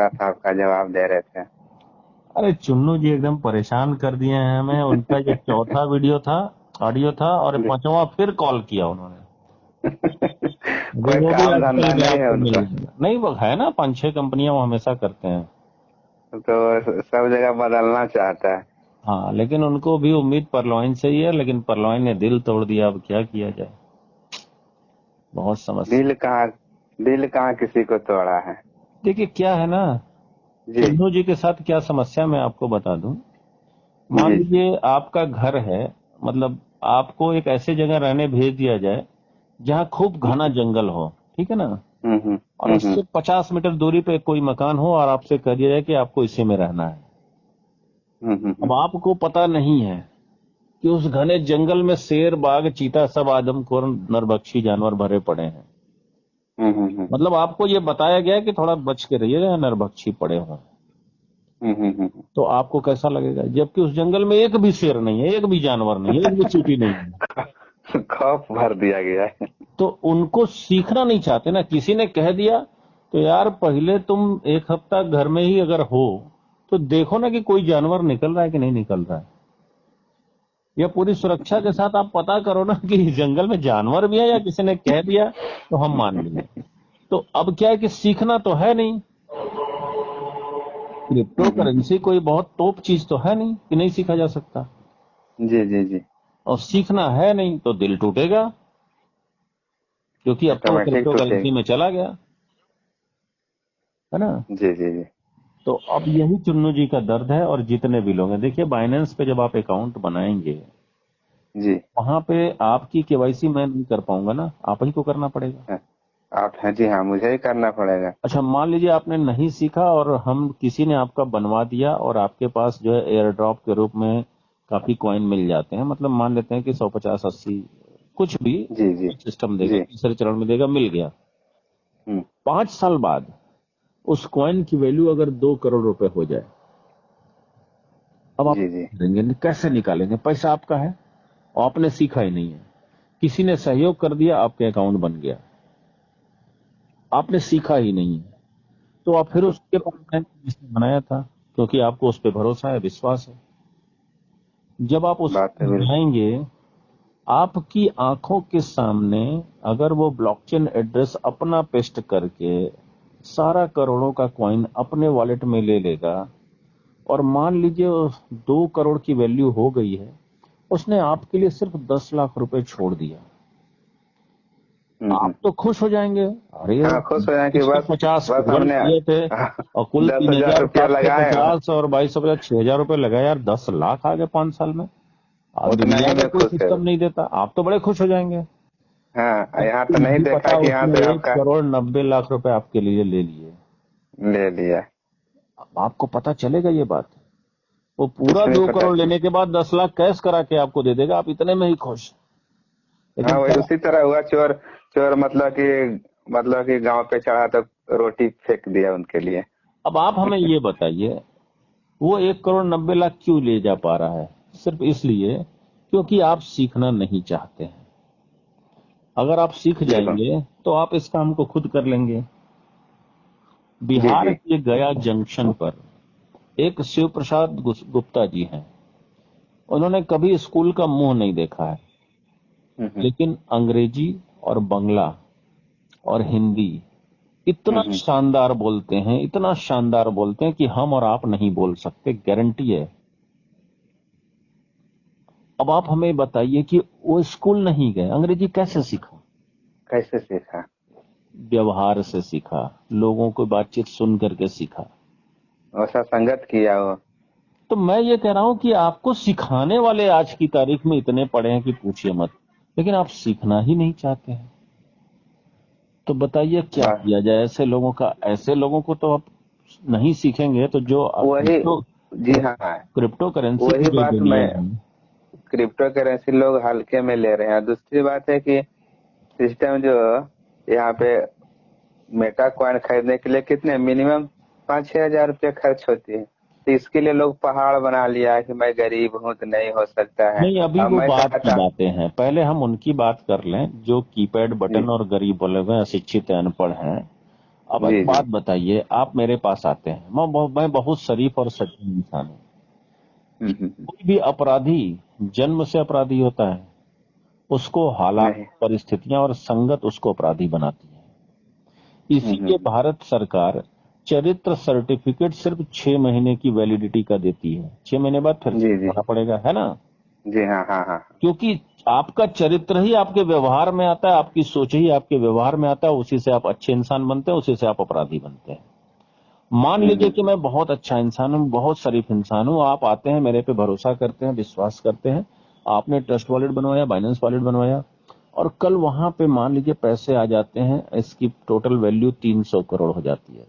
साहब का जवाब दे रहे थे। अरे चुन्नू जी एकदम परेशान कर दिए हैं हमें। उनका ये चौथा वीडियो था, ऑडियो था, और पांचवा फिर कॉल किया उन्होंने। अभी कोई वो भी काम आजकल धंधा में नहीं है आपको मिल उनका, जाएगा। नहीं, वो है ना, 5-6 कंपनियां वो हमेशा करते हैं। तो सब जगह बदलना चाहता है। हाँ, लेकिन उनको भी उम्मीद परलॉइन से ही है, लेकिन परलॉइन ने दिल तोड़ दिया। अब क्या किया जाए, बहुत समस्या। दिल कहाँ, दिल कहाँ किसी को तोड़ा है। देखिए क्या है ना, जी चुन्नू जी के साथ क्या समस्या मैं आपको बता दूं। मान जी। लीजिए आपका घर है, मतलब आपको एक ऐसे जगह रहने भेज दिया जाए जहां खूब घना जंगल हो, ठीक है ना, और हम्म। उससे 50 मीटर दूरी पे कोई मकान हो और आपसे कह दिया जाए कि आपको इसी में रहना है। अब हम्म। आपको पता नहीं है कि उस घने जंगल में शेर, बाघ, चीता, सब आदमखोर नरभक्षी जानवर भरे पड़े हैं। हम्म। मतलब आपको ये बताया गया है कि थोड़ा बच के रहिएगा, नरभक्षी पड़े हों। तो आपको कैसा लगेगा, जबकि उस जंगल में एक भी शेर नहीं है, एक भी जानवर नहीं है, एक भी चींटी नहीं है। खौफ भर दिया गया है। तो उनको सीखना नहीं चाहते ना, किसी ने कह दिया तो यार पहले तुम एक हफ्ता घर में ही अगर हो तो देखो ना कि कोई जानवर निकल रहा है कि नहीं निकल रहा है, या पूरी सुरक्षा के साथ आप पता करो ना कि जंगल में जानवर भी है, या किसी ने कह दिया तो हम मान लेंगे। तो अब क्या है कि सीखना तो है नहीं। क्रिप्टो करेंसी कोई बहुत टॉप चीज तो है नहीं कि नहीं सीखा जा सकता, जी जी जी। और सीखना है नहीं तो दिल टूटेगा, क्योंकि अब तो वो ऑटोमेटिक क्रिप्टो टूटेगा। करेंसी में चला गया, है ना। जी जी जी। तो अब यही चुन्नू जी का दर्द है, और जितने भी लोग हैं। देखिए बाइनेंस पे जब आप अकाउंट बनाएंगे, जी वहां पे आपकी केवाईसी मैं नहीं कर पाऊंगा ना, आप ही को करना पड़ेगा। हाँ, आप हैं जी, हाँ मुझे ही करना पड़ेगा। अच्छा, मान लीजिए आपने नहीं सीखा और हम किसी ने आपका बनवा दिया, और आपके पास जो है एयर ड्रॉप के रूप में काफी कॉइन मिल जाते हैं। मतलब मान लेते हैं कि 150-80 कुछ भी जी जी सिस्टम देगा, जी। तीसरे चरण में देगा, मिल गया। हम्म। 5 साल बाद उस कॉइन की वैल्यू अगर 2 करोड़ रुपए हो जाए, अब आप जी जी। करेंगे कैसे, निकालेंगे? पैसा आपका है और आपने सीखा ही नहीं है, किसी ने सहयोग कर दिया, आपके अकाउंट बन गया, आपने सीखा ही नहीं है। तो आप फिर उसके पास जाएंगे जिसने बनाया था, क्योंकि आपको उस पर भरोसा है, विश्वास है। जब आप उस बात है बिल्कुल। जाएंगे, आपकी आंखों के सामने अगर वो ब्लॉकचेन एड्रेस अपना पेस्ट करके सारा करोड़ों का कॉइन अपने वॉलेट में ले लेगा, और मान लीजिए 2 करोड़ की वैल्यू हो गई है, उसने आपके लिए सिर्फ 10 लाख रुपए छोड़ दिया, आप हम्म। तो खुश हो जाएंगे। अरे हाँ खुश हो जाए कि बस, 150 बस होल्ड हमने किए थे और कुल 10,000 रुपया लगाए और 3,750 और 2250 6,000 रुपए लगाए, यार 10 लाख आ गए 5 साल में। आप उतना दुनिया ही में में कोई खुश है सिस्टम वो। नहीं देता, आप तो बड़े खुश हो जाएंगे। हाँ, यहाँ आपको तो नहीं नहीं देखा पता कि यहाँ उसने से एक आपका करोड़ 90 लाख रुपए आपके लिए ले लिए। ले लिया। अब आपको पता चलेगा ये बात, वो पूरा कुछ नहीं दो पता करोड़ चल। लेने के बाद 10 लाख कैश करा के आपको दे देगा, आप इतने में ही खुश। हाँ लेकिन वही क्या, उसी तरह हुआ, चोर चोर मतलब कि गांव पे चढ़ा तो रोटी फेंक दिया उनके लिए। अब आप हमें ये बताइए, वो 1 करोड़ 90 लाख क्यों ले जा पा रहा है? सिर्फ इसलिए क्योंकि आप सीखना नहीं चाहते हैं। अगर आप सीख देखो। जाएंगे तो आप इस काम को खुद कर लेंगे। जी बिहार जी। के गया जंक्शन पर एक शिव प्रसाद गुप्ता जी हैं। उन्होंने कभी स्कूल का मुंह नहीं देखा है, हम्म लेकिन अंग्रेजी और बंगला और हिंदी इतना हम्म। शानदार बोलते हैं, इतना शानदार बोलते हैं कि हम और आप नहीं बोल सकते, गारंटी है। अब आप हमें बताइए कि वो स्कूल नहीं गए, अंग्रेजी कैसे सीखा? कैसे सीखा। व्यवहार से सीखा, लोगों को बातचीत सुन करके सीखा। वैसा संगत किया वो। तो मैं ये कह रहा हूं कि आपको सिखाने वाले आज की तारीख में इतने पड़े हैं कि पूछिए मत, लेकिन आप सीखना ही नहीं चाहते हैं। तो बताइए क्या बस किया जाए ऐसे लोगों का? ऐसे लोगों को तो आप नहीं सीखेंगे तो जो अब वही। जी हाँ, क्रिप्टो करेंसी की वही जो बात मैं, दुनिया है। क्रिप्टो करेंसी लोग हल्के में ले रहे हैं। दूसरी बात है कि सिस्टम जो यहाँ पे मेटा कॉइन खरीदने के लिए कितने मिनिमम 5-6 हजार रुपये खर्च होती है। तो इसके लिए लोग पहाड़ बना लिया है कि मैं गरीब हूँ तो नहीं हो सकता है। नहीं, अभी अब वो मैं बात की चाहता। बातें हैं, पहले हम उनकी बात कर लें जो कीपैड जी बटन और गरीब बोले हुए, अशिक्षित, अनपढ़ हैं। अब एक जी जी। बात बताइए, आप मेरे पास आते हैं, मैं बहुत शरीफ और सज्जन इंसान हूँ। हम्म। कोई भी अपराधी जन्म से अपराधी होता है? उसको हालात, नहीं। परिस्थितियां और संगत उसको अपराधी बनाती है। इसीलिए हम्म। भारत सरकार चरित्र सर्टिफिकेट सिर्फ 6 महीने की वैलिडिटी का देती है। 6 महीने बाद फिर से जी जी बनवाना पड़ेगा, है ना? जी। हाँ हाँ हाँ। क्योंकि आपका चरित्र ही आपके व्यवहार में आता है, आपकी सोच ही आपके व्यवहार में आता है, उसी से आप अच्छे इंसान बनते हैं, उसी से आप अपराधी बनते हैं। मान लीजिए कि मैं बहुत अच्छा इंसान हूं, बहुत शरीफ इंसान हूं, आप आते हैं मेरे पे भरोसा करते हैं, विश्वास करते हैं, आपने ट्रस्ट वॉलेट बनवाया, बाइनेंस वॉलेट बनवाया, और कल वहां पे मान लीजिए पैसे आ जाते हैं, इसकी टोटल वैल्यू 300 करोड़ हो जाती है,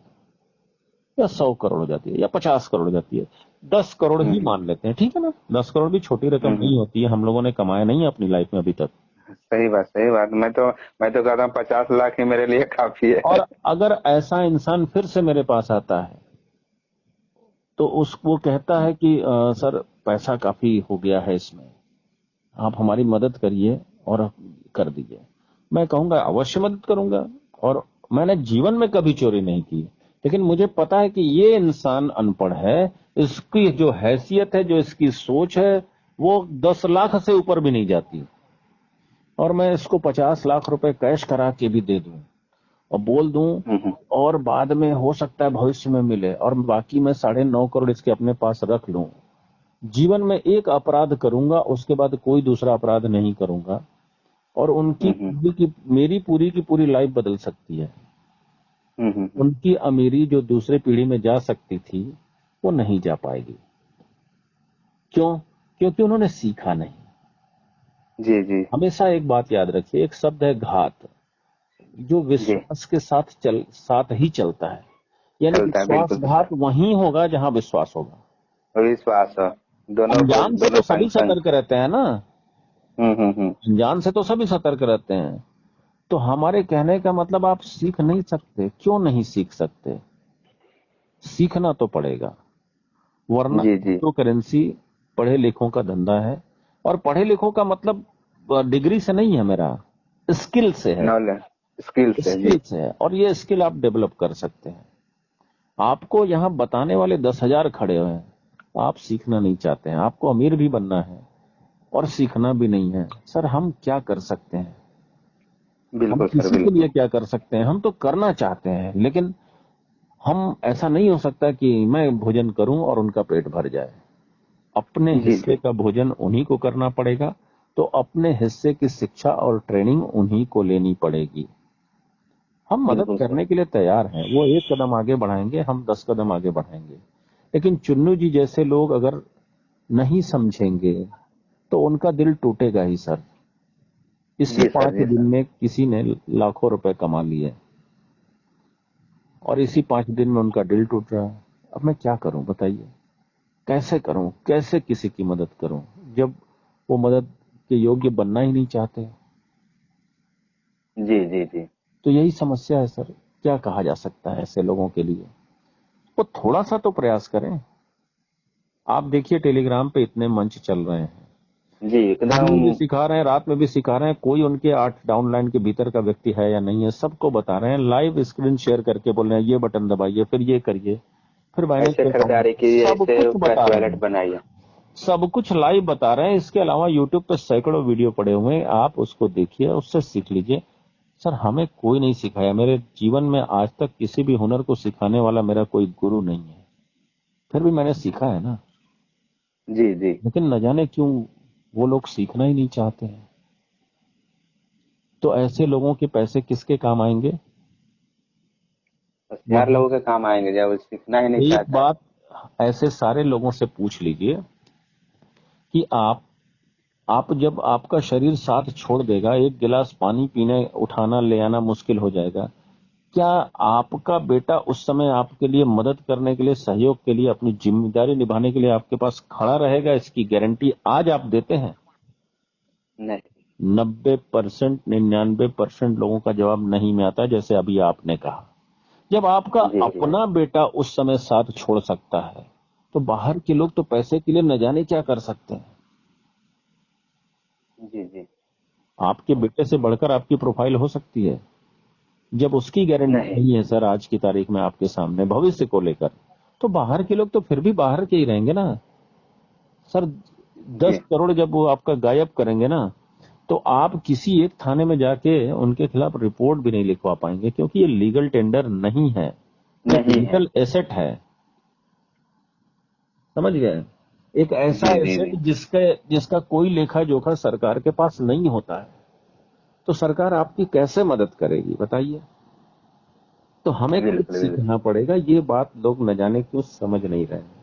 या 100 करोड़ हो जाती है, या 50 करोड़ हो जाती है, 10 करोड़ ही हम्म। मान लेते हैं, ठीक है ना? 10 करोड़ भी छोटी रकम हम्म। नहीं होती है, हम लोगों ने कमाया नहीं है अपनी लाइफ में अभी तक। सही बात सही बात। मैं तो कहता हूँ 50 लाख ही मेरे लिए काफी है। और अगर ऐसा इंसान फिर से मेरे पास आता है, तो वो कहता है कि सर पैसा काफी हो गया है इसमें, आप हमारी मदद करिए और कर दीजिए। मैं कहूंगा अवश्य मदद करूंगा, और मैंने जीवन में कभी चोरी नहीं की, लेकिन मुझे पता है कि ये इंसान अनपढ़ है, इसकी जो हैसियत है, जो इसकी सोच है, वो 10 लाख से ऊपर भी नहीं जाती, और मैं इसको 50 लाख रुपए कैश करा के भी दे दूं और बोल दूं, हम्म। और बाद में हो सकता है भविष्य में मिले, और बाकी मैं 9.5 करोड़ इसके अपने पास रख लूं। जीवन में एक अपराध करूंगा, उसके बाद कोई दूसरा अपराध नहीं करूंगा, और उनकी हम्म। पूरी की मेरी पूरी की पूरी लाइफ बदल सकती है। हम्म। उनकी अमीरी जो दूसरे पीढ़ी में जा सकती थी, वो नहीं जा पाएगी। क्यों? क्योंकि उन्होंने सीखा नहीं। जी जी हमेशा एक बात याद रखिए, एक शब्द है घात, जो जी। विश्वास के साथ ही चलता है। यानी चलता है बिल्कुल विश्वासघात चलता वहीं होगा जहां विश्वास होगा। है। विश्वास हो। दोनों को अनजान से तो दोनों सभी संग संग। सतर्क रहते हैं ना, हम्म। अनजान से तो सभी सतर्क रहते हैं। तो हमारे कहने का मतलब, आप सीख नहीं सकते? क्यों नहीं सीख सकते? सीखना तो पड़ेगा, वरना जी जी। क्रिप्टो करेंसी पढ़े लिखों का धंधा है। और पढ़े लिखों का मतलब डिग्री से नहीं है मेरा, स्किल से है। नॉलेज स्किल से जी। स्किल से है, और ये स्किल आप डेवलप कर सकते हैं। आपको यहाँ बताने वाले 10,000 खड़े हुए हैं, आप सीखना नहीं चाहते हैं, आपको अमीर भी बनना है और सीखना भी नहीं है। सर हम क्या कर सकते हैं? हम बिल्कुल सर किसी के लिए बिल्कुल। क्या कर सकते हैं? हम तो करना चाहते हैं, लेकिन हम, ऐसा नहीं हो सकता कि मैं भोजन करूं और उनका पेट भर जाए। अपने जी हिस्से जी। का भोजन उन्हीं को करना पड़ेगा, तो अपने हिस्से की शिक्षा और ट्रेनिंग उन्हीं को लेनी पड़ेगी। हम मदद बिल्कुल सर। करने के लिए तैयार हैं, वो 1 कदम आगे बढ़ाएंगे, हम 10 कदम आगे बढ़ाएंगे। लेकिन चुन्नू जी जैसे लोग अगर नहीं समझेंगे, तो उनका दिल टूटेगा ही सर। इसी जी सर 5 जी दिन सर। में किसी ने लाखों रुपए कमा लिए, और इसी 5 दिन में उनका दिल टूट रहा है। अब मैं क्या करूं बताइए? कैसे करूं, कैसे किसी की मदद करूं, जब वो मदद के योग्य बनना ही नहीं चाहते? जी जी जी। तो यही समस्या है सर। क्या कहा जा सकता है ऐसे लोगों के लिए? वो थोड़ा सा तो प्रयास करें। आप देखिए टेलीग्राम पे इतने मंच चल रहे हैं, जी दिन एकदम। में भी सिखा रहे हैं, रात में भी सिखा रहे हैं, कोई उनके 8 डाउनलाइन के भीतर का व्यक्ति है या नहीं है, सबको बता रहे हैं, लाइव स्क्रीन शेयर करके बोल रहे हैं, ये बटन दबाइए, फिर ये करिए, फिर बाइनेंस ऐसे पे अकाउंट, खरीदारी की सब ऐसे कुछ बता कैश रहे वैलेट हैं, बनाइए। सब कुछ लाइव बता रहे हैं। इसके अलावा यूट्यूब पे सैकड़ों वीडियो पड़े हुए हैं, आप उसको देखिए, उससे सीख लीजिए। सर हमें कोई नहीं सिखाया, मेरे जीवन में आज तक किसी भी हुनर को सिखाने वाला मेरा कोई गुरु नहीं है, फिर भी मैंने सीखा है ना। जी जी। लेकिन न जाने क्यों वो लोग सीखना ही नहीं चाहते हैं। तो ऐसे लोगों के पैसे किसके काम आएंगे? होशियार वही लोगों के काम आएंगे जब वो सीखना ही नहीं एक चाहता है। बात, ऐसे सारे लोगों से पूछ लीजिए कि आप जब आपका शरीर साथ छोड़ देगा, एक गिलास पानी पीने उठाना ले आना मुश्किल हो जाएगा, क्या आपका बेटा उस समय आपके लिए मदद करने के लिए, सहयोग के लिए, अपनी जिम्मेदारी निभाने के लिए आपके पास खड़ा रहेगा? इसकी गारंटी आज आप देते हैं? नहीं। 90%, 99% लोगों का जवाब नहीं में आता है, जैसे अभी आपने कहा। जब आपका जी जी अपना बेटा उस समय साथ छोड़ सकता है, तो बाहर के लोग तो पैसे के लिए न जाने क्या कर सकते हैं। जी जी। आपके बेटे से बढ़कर आपकी प्रोफाइल हो सकती है। जब उसकी गारंटी नहीं। नहीं है सर आज की तारीख में आपके सामने भविष्य को लेकर, तो बाहर के लोग तो फिर भी बाहर के ही रहेंगे ना सर। 10 जी करोड़ जब वो आपका गायब करेंगे ना, तो आप किसी एक थाने में जाके उनके खिलाफ रिपोर्ट भी नहीं लिखवा पाएंगे, क्योंकि ये लीगल टेंडर नहीं है, ये नहीं है। डिजिटल एसेट है। समझ गए? एक ऐसा जी जी एसेट जी। जिसका कोई लेखा जोखा सरकार के पास नहीं होता है, तो सरकार आपकी कैसे मदद करेगी बताइए? तो हमें कुछ बिल्कुल बिल्कुल। सीखना पड़ेगा, ये बात लोग न जाने क्यों समझ नहीं रहे हैं।